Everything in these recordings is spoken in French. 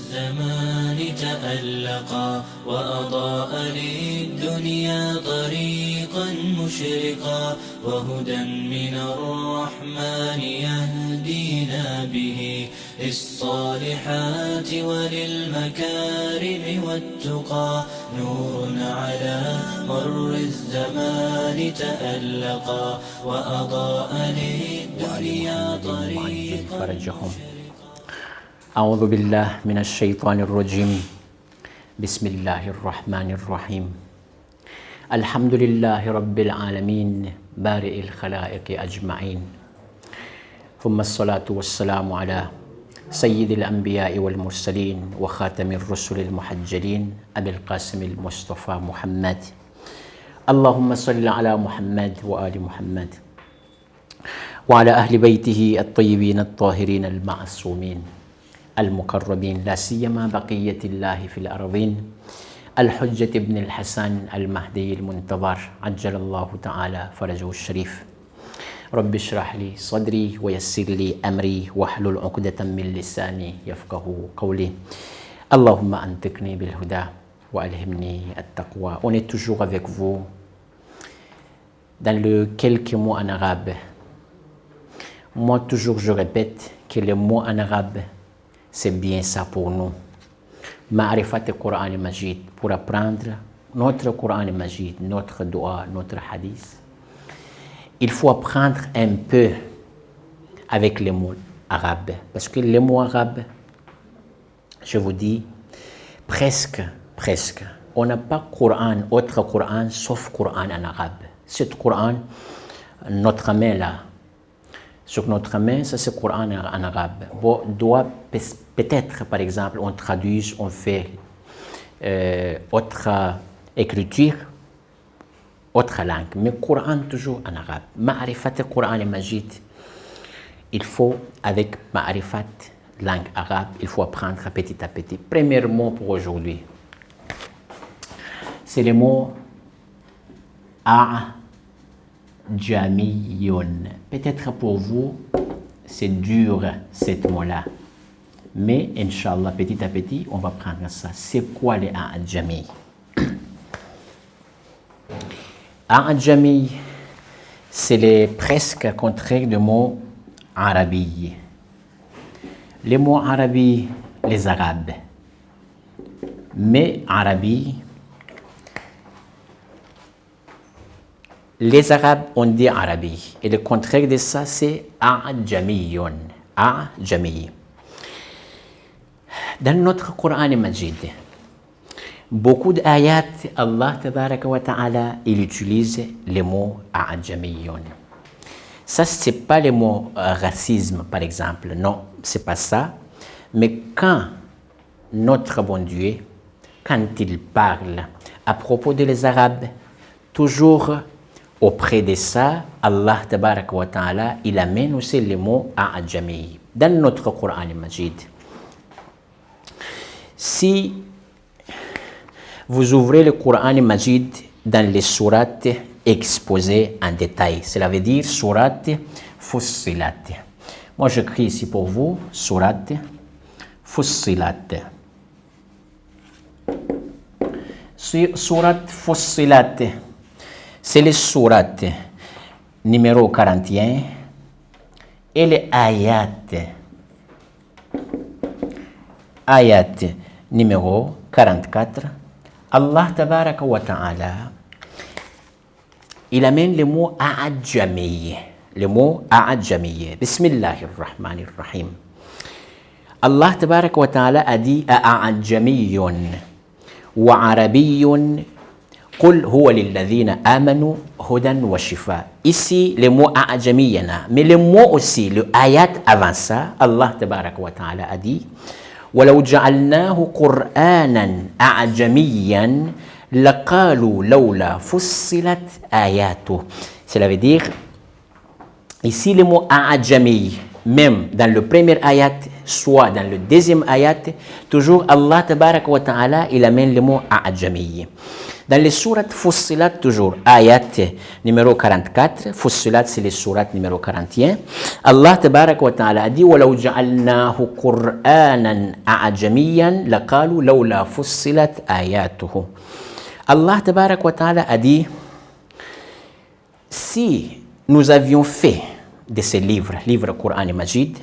الزمان تألقا وأضاء للدنيا طريقا مشرقا وهدى من الرحمن يهدينا به للصالحات وللمكارم والتقى نور على مر الزمان تألقا وأضاء للدنيا طريقا فرجهم. أعوذ بالله من الشيطان الرجيم. بسم الله الرحمن الرحيم. الحمد لله رب العالمين بارئ الخلائق أجمعين، ثم الصلاة والسلام على سيد الأنبياء والمرسلين وخاتم الرسل المحجلين أبي القاسم المصطفى محمد. اللهم صل على محمد وآل محمد وعلى أهل بيته الطيبين الطاهرين المعصومين المقربين، لا سيما بقية الله في الأرضين الحجة ابن الحسن المهدي المنتظر عجل الله تعالى فرجه الشريف. رب اشرح لي صدري ويسر لي أمري واحلل عقدة من لساني يفقه قولي. اللهم أنطقني بالهدى وألهمني التقوى. On est toujours avec vous dans le quelques mots en arabe. Moi, toujours, je répète que les mots en arabe, c'est bien ça pour nous. Ma'rifat al-Qur'an al-Majid, pour apprendre notre Qur'an al-Majid, notre dua, notre hadith. Il faut apprendre un peu avec les mots arabes. Parce que les mots arabes, je vous dis, presque, on n'a pas Qur'an, autre Qur'an, sauf Qur'an en arabe. Cet Qur'an, notre main là, sur notre main, ça c'est Qur'an en arabe. Bon, doit peut-être, par exemple, on traduit, on fait autre écriture, autre langue, mais Qur'an toujours en arabe. Ma'rifat al-Qur'an al-Majid, il faut, avec Ma'rifat, langue arabe, il faut apprendre petit à petit. Premier mot pour aujourd'hui, c'est le mot A'jamiyun. Peut-être pour vous, c'est dur, ce mot-là. Mais, Inch'Allah, petit à petit, on va prendre ça. C'est quoi les A'jami? A'jami, c'est le presque contraire du mot Arabi. Les mots Arabi, les Arabes. Mais Arabi, les Arabes ont dit Arabi. Et le contraire de ça, c'est A'jamiyun. A'jami. Dans notre Coran al-Majid, beaucoup d'ayats, Allah tabaraka wa ta'ala, il utilise les mots A'jamiyun. Ça, c'est pas le mot racisme, par exemple. Non, c'est pas ça. Mais quand notre bon Dieu, quand il parle à propos des Arabes, toujours auprès de ça, Allah tabaraka wa ta'ala, il amène aussi le mot A'jami dans notre Coran al-Majid. Si vous ouvrez le Coran al-Majid dans les sourates exposées en détail, cela veut dire sourate Fussilat. Moi, j'écris ici pour vous sourate Fussilat. Sourate Fussilat, c'est les sourates numéro 41 et les ayats numéro 44. Allah tabaraka wa ta'ala, il amène le mot A'jami. Le mot A'jami. Bismillahirrahmanirrahim. Allah tabaraka wa ta'ala a dit A'jamiyun wa Arabiyun قل هو للذين آمنوا هدى وشفاء. Ici, le mot A'jamiyana, mais le mot aussi, le ayat avant ça, Allah tabaraka wa ta'ala a dit ولو جعلناه قرآنا أعجميا لقالوا لولا فصلت آياته. Cela veut dire, ici le mot A'jami, même dans le premier ayat, soit dans le deuxième ayat, toujours Allah tabarak wa ta'ala, il amène le mot a'jami. Dans les sourates Fussilat, toujours, ayat numéro 44, Fussilat, c'est les sourates numéro 41, Allah tabarak wa ta'ala a dit وَلَوْ جَعَلْنَاهُ قُرْآنًا أَعْجَمِيًّا لَقَالُوا لَوْلَا فُصِّلَتْ آيَاتُهُ. Allah tabarak wa ta'ala a dit, si nous avions fait de ces livres Coran et Majid,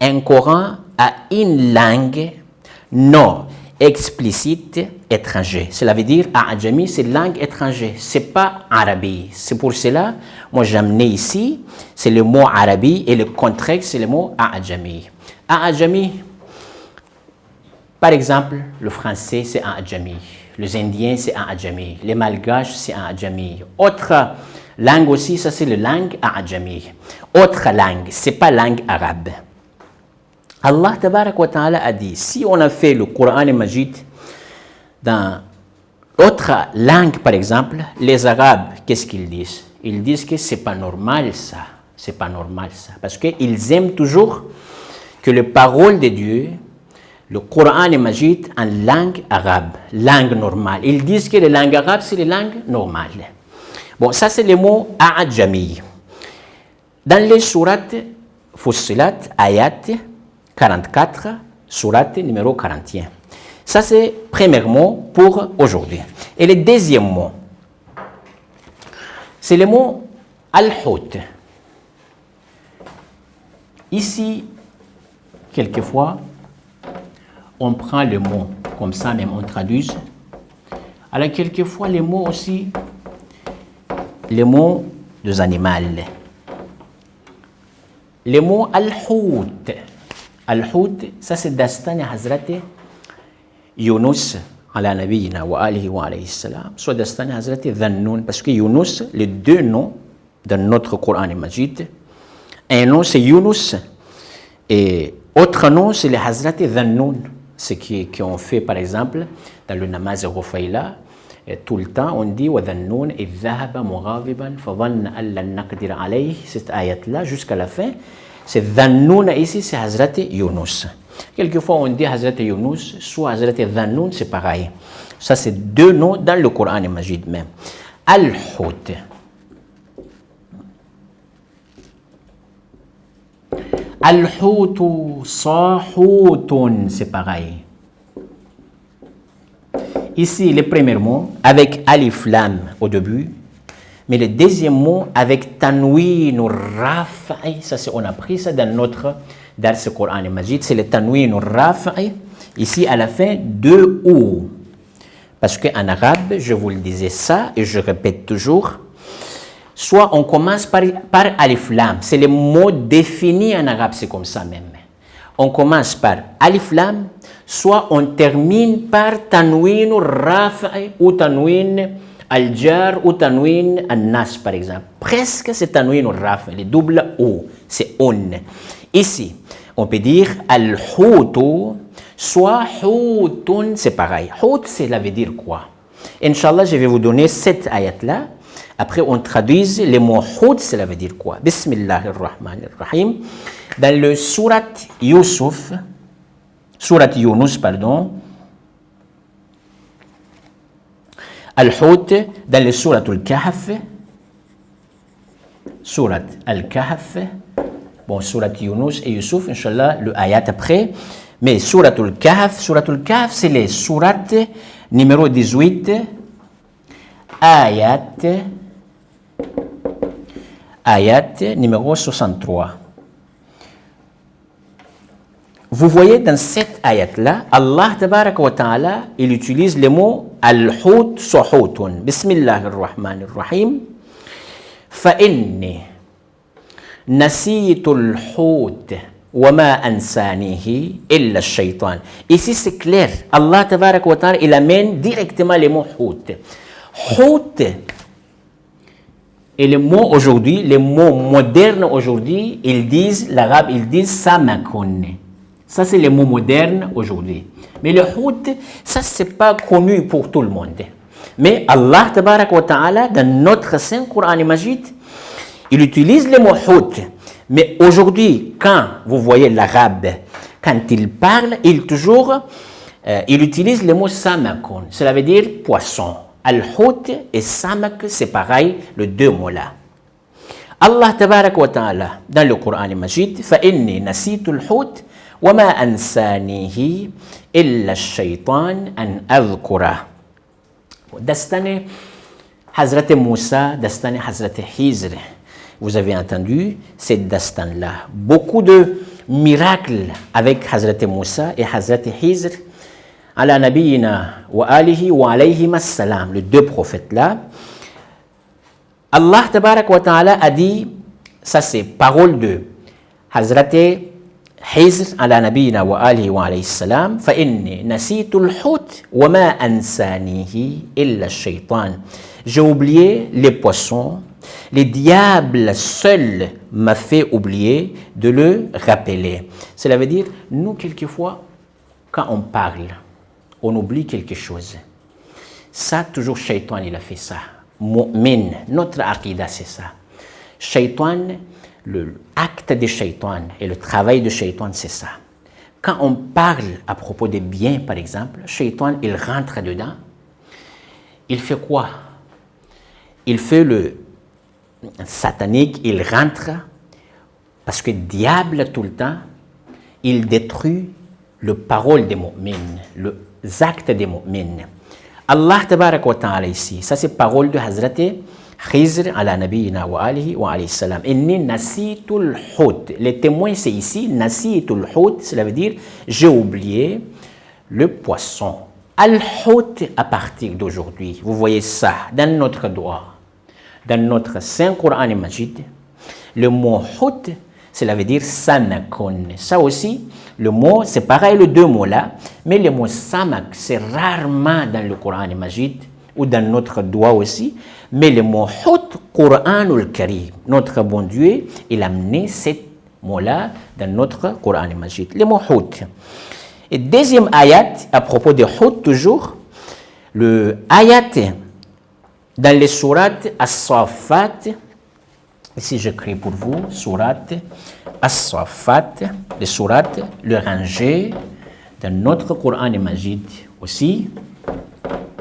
un Coran à une langue non explicite étrangère. Cela veut dire, A'jami, c'est langue étrangère, c'est pas arabe. C'est pour cela, moi j'ai amené ici, c'est le mot arabe et le contraire, c'est le mot A'jami. A'jami, par exemple, le français c'est A'jami, les Indiens c'est A'jami, les Malgaches c'est A'jami. Autre langue aussi, ça c'est la langue A'jami. Autre langue, c'est pas langue arabe. Allah tabarak wa ta'ala a dit, si on a fait le Coran et Majid dans autre langue, par exemple, les Arabes, qu'est-ce qu'ils disent? Ils disent que c'est pas normal ça, c'est pas normal ça, parce qu'ils aiment toujours que les paroles de Dieu, le Coran et Majid en langue arabe, langue normale. Ils disent que les langues arabes, c'est les langues normales. Bon, ça c'est le mot A'jami. Dans les sourates Fussilat, ayat 44, sourate numéro 41. Ça c'est premier mot pour aujourd'hui. Et le deuxième mot, c'est le mot al-hut. Ici, quelquefois, on prend le mot comme ça, même on traduit. Alors quelquefois, les mots aussi, les mots des animaux. Le mot al-hut. Al-hut, ça c'est Dastani Hazrat Yunus ala nabiyina wa alihi wa alayhi salam, soit Dastani Hazrat Dhannoun, parce que Yunus, les deux noms dans notre Coran et Majid, un nom c'est Yunus et autre nom c'est le Hazrat Dhannoun, ce qui ont fait par exemple dans le namaz Ghufayla, tout le temps on dit wa Dhannoun idh dhahaba mughadiban fa dhanna an lan naqdir alayhi, cette ayat là jusqu'à la fin. C'est Dhannoun ici, c'est Hazrat Yunus. Quelquefois on dit Hazrat Yunus, soit Hazrat Dhannoun, c'est pareil. Ça c'est deux noms dans le Coran et Majid même. Al-Hut. Al-Hutu, Sahutun, c'est pareil. Ici, le premier mot, avec Alif Lam au début, mais le deuxième mot, avec Tanwin ou Rafa'i, ça c'est, on a pris ça dans notre Dars Coran et Majid, c'est le Tanwin ou Rafa'i, ici à la fin, deux ou. Parce qu'en arabe, je vous le disais ça, et je répète toujours, soit on commence par Alif Lam, c'est le mot défini en arabe, c'est comme ça même. On commence par Alif Lam, soit on termine par Tanwin ou Rafa'i ou Tanwin Al-Jar ou Tanwin Al-Nas par exemple. Presque c'est Tanwin ou Rafa'i, le double O, c'est on. Ici, on peut dire Al-Hutu, soit Hutun, c'est pareil. Hut, cela veut dire quoi? Inch'Allah, je vais vous donner cette ayat-là. Après, on traduit les mots Hut, cela veut dire quoi? Bismillahirrahmanirrahim. Dans le surat Yunus, pardon, Al-Hut, dans le surat Al-Kahf, bon, surat Yunus et Yusuf, Inch'Allah, le ayat après, mais surat Al-Kahf, c'est le surat numéro 18, ayat numéro 63. Vous voyez dans cette ayat-là, Allah tabaraka wa ta'ala, il utilise le mot al-hut suhutun. Bismillahirrahmanirrahim. Fa inni nasitu al-hut wa ma ansanihi illa ash-shaytan. Ici c'est clair. Allah tabaraka wa ta'ala, il amène directement le mot hut. Hut et le mot aujourd'hui, les mots modernes aujourd'hui, ils disent, l'arabe, ils disent samakun. Ça, c'est les mots modernes aujourd'hui. Mais le hut, ça, c'est pas connu pour tout le monde. Mais Allah, tabarak wa ta'ala, dans notre Saint Coran et Majid, il utilise le mot hut. Mais aujourd'hui, quand vous voyez l'arabe, quand il parle, il utilise le mot samakun. Cela veut dire poisson. Al-Hut et samak, c'est pareil, les deux mots-là. Allah tabarak wa ta'ala, dans le Coran Majid, فَإِنِّي نَسِيتُ الْحُوتِ وَمَا أَنْسَانِهِ إِلَّا الشَّيْطَانِ أَنْ أَذْكُرَهُ. Dastane Hazrat Moussa, Dastane Hazrat Hizr. Vous avez entendu cette dastan-là. Beaucoup de miracles avec Hazrat Moussa et Hazrat Hizr. Ala nabiyina wa alihi wa alayhim as-salam, les deux prophètes-là. Allah tabarak wa ta'ala a dit, ça c'est parole de Hazrat Hizr ala nabiyina wa alihi wa alayhi salam, fa inni nasitu al-hut wa ma ansanihi illa ash-shaytan. J'ai oublié les poissons, les diables seuls m'a fait oublier de le rappeler. Cela veut dire, nous quelquefois, quand on parle, on oublie quelque chose. Ça, toujours Shaitan, il a fait ça. Mu'min, notre aqidah, c'est ça. Shaitan, l'acte de Shaitan et le travail de Shaitan, c'est ça. Quand on parle à propos des biens, par exemple, Shaitan, il rentre dedans. Il fait quoi? Il fait le satanique, il rentre parce que diable, tout le temps, il détruit le parole des mu'min, les actes des mu'min. Allah tabarak wa ta'ala ici, ça c'est parole de Hazrat Khizr ala nabiyina wa alihi wa alayhi salam. Inni nasitul hut. Les témoins c'est ici, nasitul hut, cela veut dire j'ai oublié le poisson. Al-hut à partir d'aujourd'hui, vous voyez ça dans notre droit, dans notre Saint Coran Majid, le mot hut, cela veut dire samakun. Ça aussi, le mot, c'est pareil, les deux mots-là, mais le mot samak, c'est rarement dans le Coran Majid ou dans notre doigt aussi, mais le mot hut, Coranul Karim, notre bon Dieu, il a amené ce mot-là dans notre Coran Majid, le mot hut. Et deuxième ayat, à propos de hut toujours, le ayat dans les sourates As-Saffat, ici j'écris pour vous, sourate As-Saffat, les sourates, le rangé dans notre Coran Majid aussi,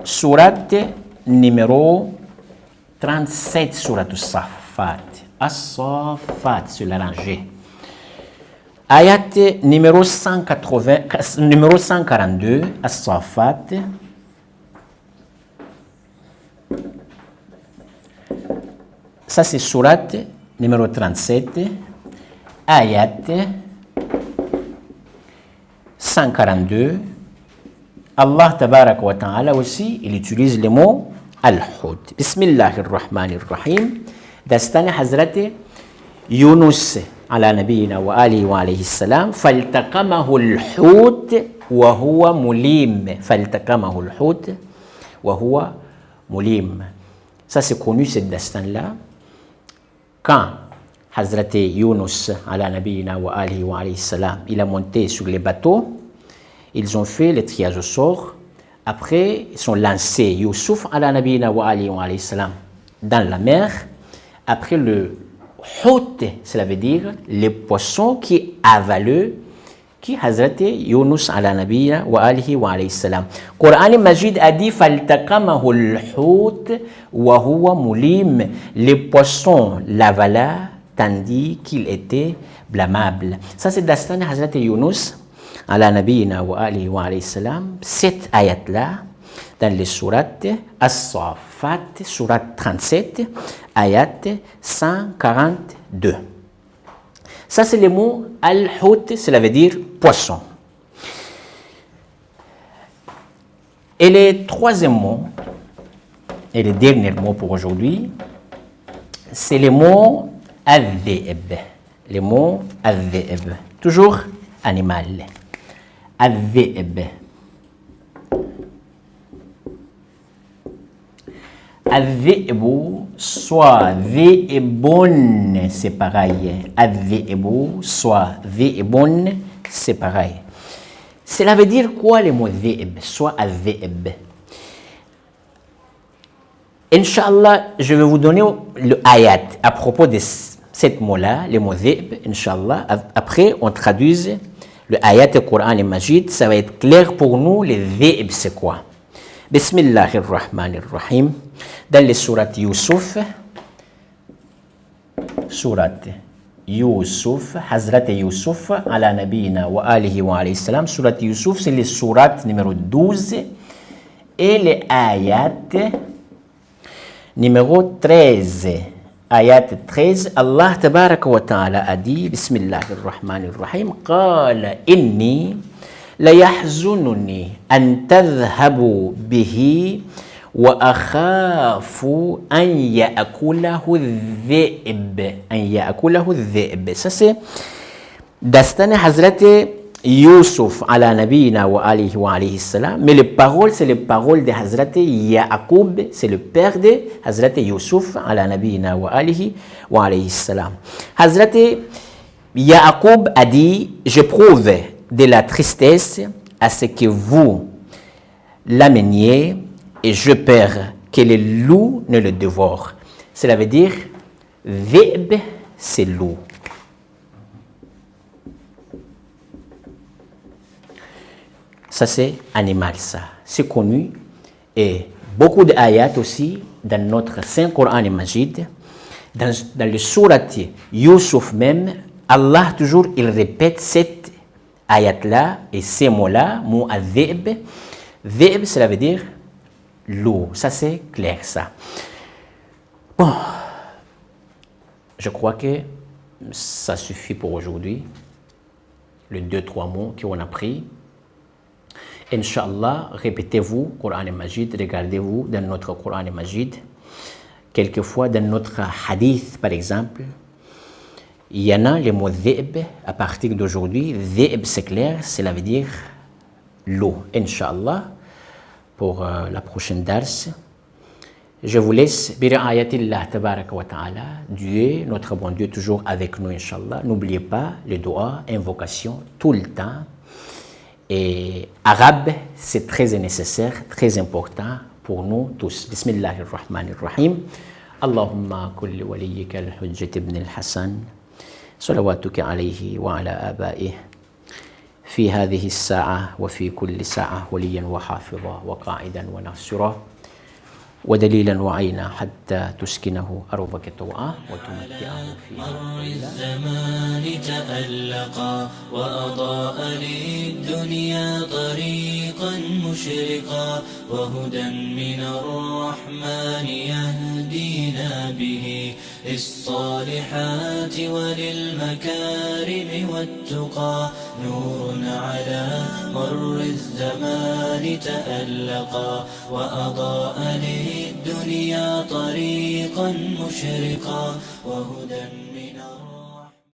sourate numéro 37, sourate As-Saffat, As-Saffat, c'est la rangée. Ayat numéro 142, As-Saffat. Ça, c'est sourate numéro 37, ayat 142. Allah tabarak wa ta'ala aussi, il utilise le mot al-hut. Bismillahirrahmanirrahim. Dastane Hazrat Yunus ala nabiyina wa alihi wa alayhi salam. Faltaqamahu al-hut wa huwa mulim. Faltaqamahu al-hut wa huwa mulim. Ça, c'est connu, cette dastan-là. Quand Hazrat Yunus ala nabiyina wa alihi wa alayhi salam, il a monté sur les bateaux, ils ont fait le triage au sort. Après, ils sont lancés Youssouf ala nabiyina wa alihi wa alayhi salam dans la mer. Après le hut, cela veut dire les poissons qui avalent, qui Hazrat Yunus ala nabiyina wa alihi wa alayhi salam. Coran Majid a dit faltaqamahu al-hut wa huwa mulim. Les poissons l'avala tandis qu'il était blâmable. Ça c'est Dastan Hazrat Yunus ala nabiyina wa alihi wa alayhi salam. Cette ayat-là dans les sourates As-Saffat, sourate 37, ayat 142. Ça, c'est le mot al-hut, cela veut dire poisson. Et le troisième mot, et le dernier mot pour aujourd'hui, c'est le mot al-dhi'b. Le mot al-dhi'b, toujours animal. Al-dhi'b. Al-dhi'bu, soit dhi'bun, c'est pareil. Al-dhi'bu, soit dhi'bun, c'est pareil. Cela veut dire quoi le mot dhi'b, soit al-dhi'b? Inch'Allah, je vais vous donner le ayat à propos de ce mot-là, le mot dhi'b, Inch'Allah. Après, on traduise le ayat du Coran Majid, ça va être clair pour nous, le dhi'b c'est quoi. Bismillahirrahmanirrahim. Dans les sourates Youssouf, sourate Youssouf, Hazrat Youssouf, ala nabiyina wa alihi wa alayhi salam, sourate Youssouf, c'est les sourates numéro 12 et les ayats numéro 13. Ayat 13, Allah tabaraka wa ta'ala a dit, Bismillahirrahmanirrahim, Qala inni la yahzununi an tadhhabu bihi wa akhafu an ya'kulahu dhi'b. An ya'kulahu dhi'b. Ça c'est Dastane Hazrat Youssouf ala nabiyina wa alayhi salam. Mais les paroles, c'est les paroles de Hazrat Ya'qub, c'est le père de Hazrat Youssouf ala nabiyina wa alayhi salam. Hazrat Ya'qub a dit, j'éprouve de la tristesse à ce que vous l'ameniez et je peur que les loups ne le dévorent. Cela veut dire, Dhi'b, c'est loup. Ça, c'est animal, ça. C'est connu. Et beaucoup d'ayats aussi, dans notre Saint Coran Majid, dans le surat Youssouf même, Allah toujours, il répète cette ayat-là et ces mots-là, mot al-dhi'b. Dhi'b, cela veut dire loup. Ça, c'est clair, ça. Bon, je crois que ça suffit pour aujourd'hui. Les 2-3 mots qu'on a pris. Inch'Allah, répétez-vous Coran Majid, regardez-vous dans notre Coran Majid. Quelquefois, dans notre hadith, par exemple, il y en a le mot dhi'b à partir d'aujourd'hui. Dhi'b, c'est clair, cela veut dire l'eau. Inch'Allah, pour la prochaine dars. Je vous laisse. Bira'ayatillah tabaraka wa ta'ala. Dieu, notre bon Dieu, toujours avec nous, Inch'Allah. N'oubliez pas les doigts, invocations, tout le temps. Et arabe, c'est très nécessaire, très important pour nous tous. Bismillahirrahmanirrahim. Allahumma kulli waliyika al-hujjat ibn al-Hasan. صلواتك عليه وعلى آبائه في هذه الساعة وفي كل ساعة وليا وحافظا وقاعدا وناصرا ودليلا وعينا حتى تسكنه أرضك طوعا وتمتعه فيها. مر الزمان تألقا وأضاء للدنيا طريقا مشرقا وهدى من الرحمن يهدينا به للصالحات وللمكارم والتقى نور على مر الزمان تألقا وأضاء للدنيا طريقا مشرقا وهدى من